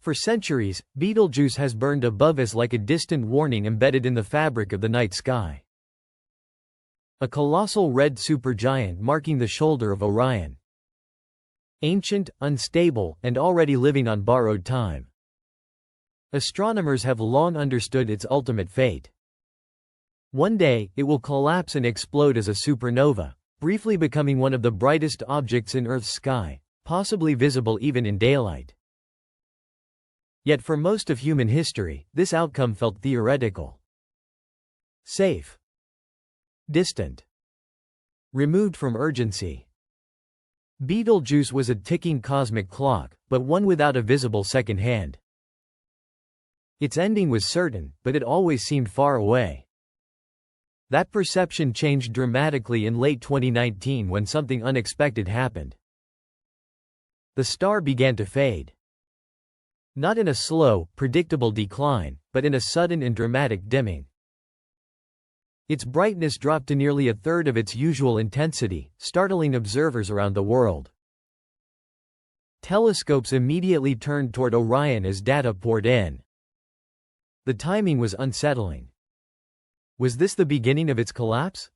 For centuries, Betelgeuse has burned above us like a distant warning embedded in the fabric of the night sky. A colossal red supergiant marking the shoulder of Orion. Ancient, unstable, and already living on borrowed time. Astronomers have long understood its ultimate fate. One day, it will collapse and explode as a supernova, briefly becoming one of the brightest objects in Earth's sky, possibly visible even in daylight. Yet for most of human history, this outcome felt theoretical. Safe. Distant. Removed from urgency. Betelgeuse was a ticking cosmic clock, but one without a visible second hand. Its ending was certain, but it always seemed far away. That perception changed dramatically in late 2019 when something unexpected happened. The star began to fade. Not in a slow, predictable decline, but in a sudden and dramatic dimming. Its brightness dropped to nearly a third of its usual intensity, startling observers around the world. Telescopes immediately turned toward Orion as data poured in. The timing was unsettling. Was this the beginning of its collapse?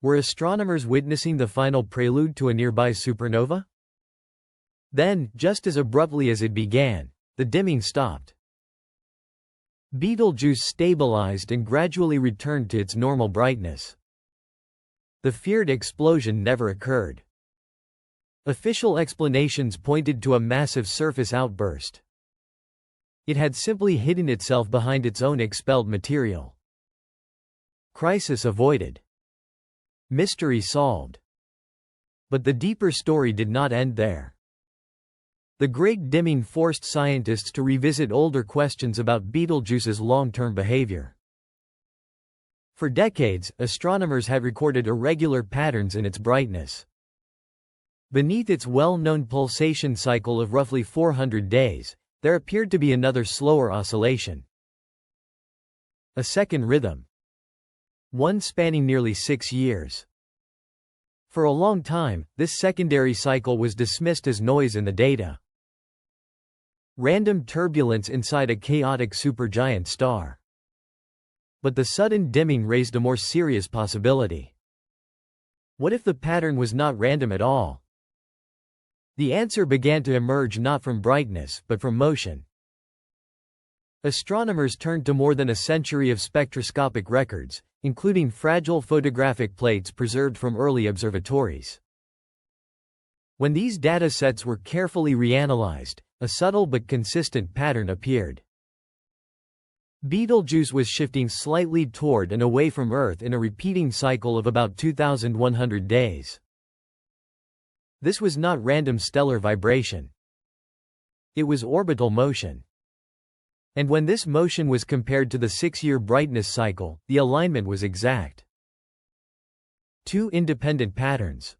Were astronomers witnessing the final prelude to a nearby supernova? Then, just as abruptly as it began, the dimming stopped. Betelgeuse stabilized and gradually returned to its normal brightness. The feared explosion never occurred. Official explanations pointed to a massive surface outburst. It had simply hidden itself behind its own expelled material. Crisis avoided. Mystery solved. But the deeper story did not end there. The Great Dimming forced scientists to revisit older questions about Betelgeuse's long-term behavior. For decades, astronomers had recorded irregular patterns in its brightness. Beneath its well-known pulsation cycle of roughly 400 days, there appeared to be another slower oscillation. A second rhythm. One spanning nearly 6 years. For a long time, this secondary cycle was dismissed as noise in the data. Random turbulence inside a chaotic supergiant star. But the sudden dimming raised a more serious possibility. What if the pattern was not random at all? The answer began to emerge not from brightness, but from motion. Astronomers turned to more than a century of spectroscopic records, including fragile photographic plates preserved from early observatories. When these data sets were carefully reanalyzed, a subtle but consistent pattern appeared. Betelgeuse was shifting slightly toward and away from Earth in a repeating cycle of about 2,100 days. This was not random stellar vibration. It was orbital motion. And when this motion was compared to the 6-year brightness cycle, the alignment was exact. Two independent patterns.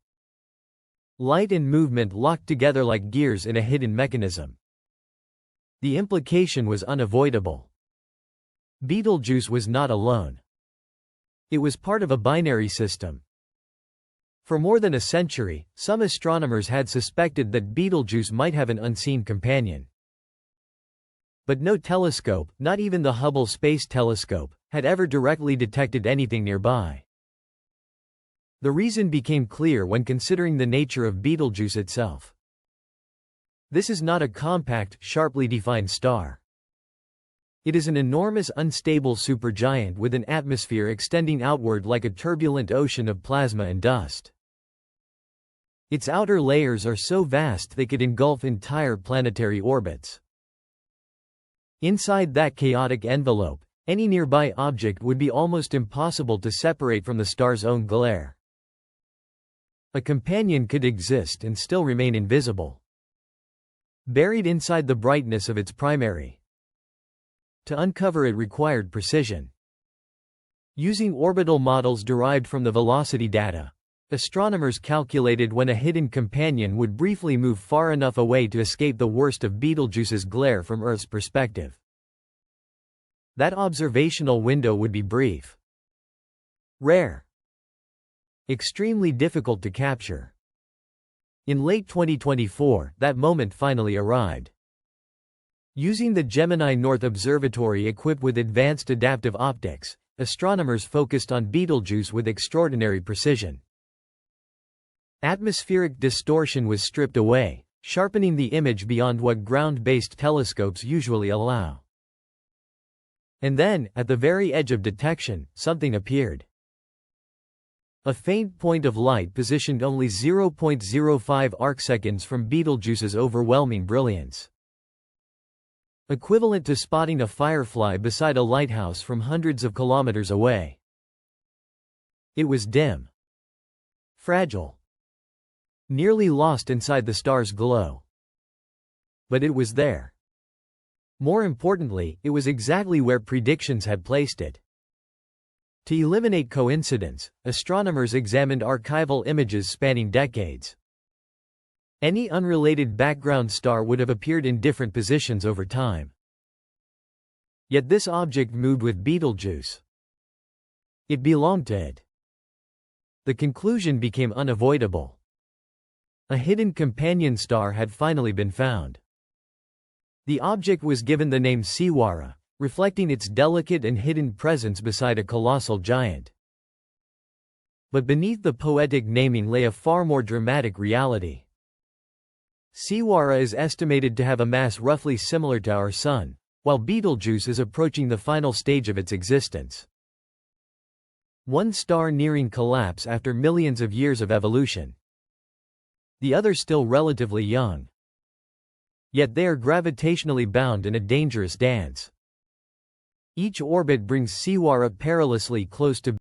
Light and movement locked together like gears in a hidden mechanism. The implication was unavoidable. Betelgeuse was not alone. It was part of a binary system. For more than a century, some astronomers had suspected that Betelgeuse might have an unseen companion. But no telescope, not even the Hubble Space Telescope, had ever directly detected anything nearby. The reason became clear when considering the nature of Betelgeuse itself. This is not a compact, sharply defined star. It is an enormous unstable supergiant with an atmosphere extending outward like a turbulent ocean of plasma and dust. Its outer layers are so vast they could engulf entire planetary orbits. Inside that chaotic envelope, any nearby object would be almost impossible to separate from the star's own glare. A companion could exist and still remain invisible. Buried inside the brightness of its primary. To uncover it required precision. Using orbital models derived from the velocity data, astronomers calculated when a hidden companion would briefly move far enough away to escape the worst of Betelgeuse's glare from Earth's perspective. That observational window would be brief. Rare. Extremely difficult to capture. In late 2024, that moment finally arrived. Using the Gemini North Observatory equipped with advanced adaptive optics, astronomers focused on Betelgeuse with extraordinary precision. Atmospheric distortion was stripped away, sharpening the image beyond what ground-based telescopes usually allow. And then, at the very edge of detection, something appeared. A faint point of light positioned only 0.05 arcseconds from Betelgeuse's overwhelming brilliance. Equivalent to spotting a firefly beside a lighthouse from hundreds of kilometers away. It was dim. Fragile. Nearly lost inside the star's glow. But it was there. More importantly, it was exactly where predictions had placed it. To eliminate coincidence, astronomers examined archival images spanning decades. Any unrelated background star would have appeared in different positions over time. Yet this object moved with Betelgeuse. It belonged to it. The conclusion became unavoidable. A hidden companion star had finally been found. The object was given the name Siwara, reflecting its delicate and hidden presence beside a colossal giant. But beneath the poetic naming lay a far more dramatic reality. Siwara is estimated to have a mass roughly similar to our Sun, while Betelgeuse is approaching the final stage of its existence. One star nearing collapse after millions of years of evolution. The other still relatively young. Yet they are gravitationally bound in a dangerous dance. Each orbit brings Siwara perilously close to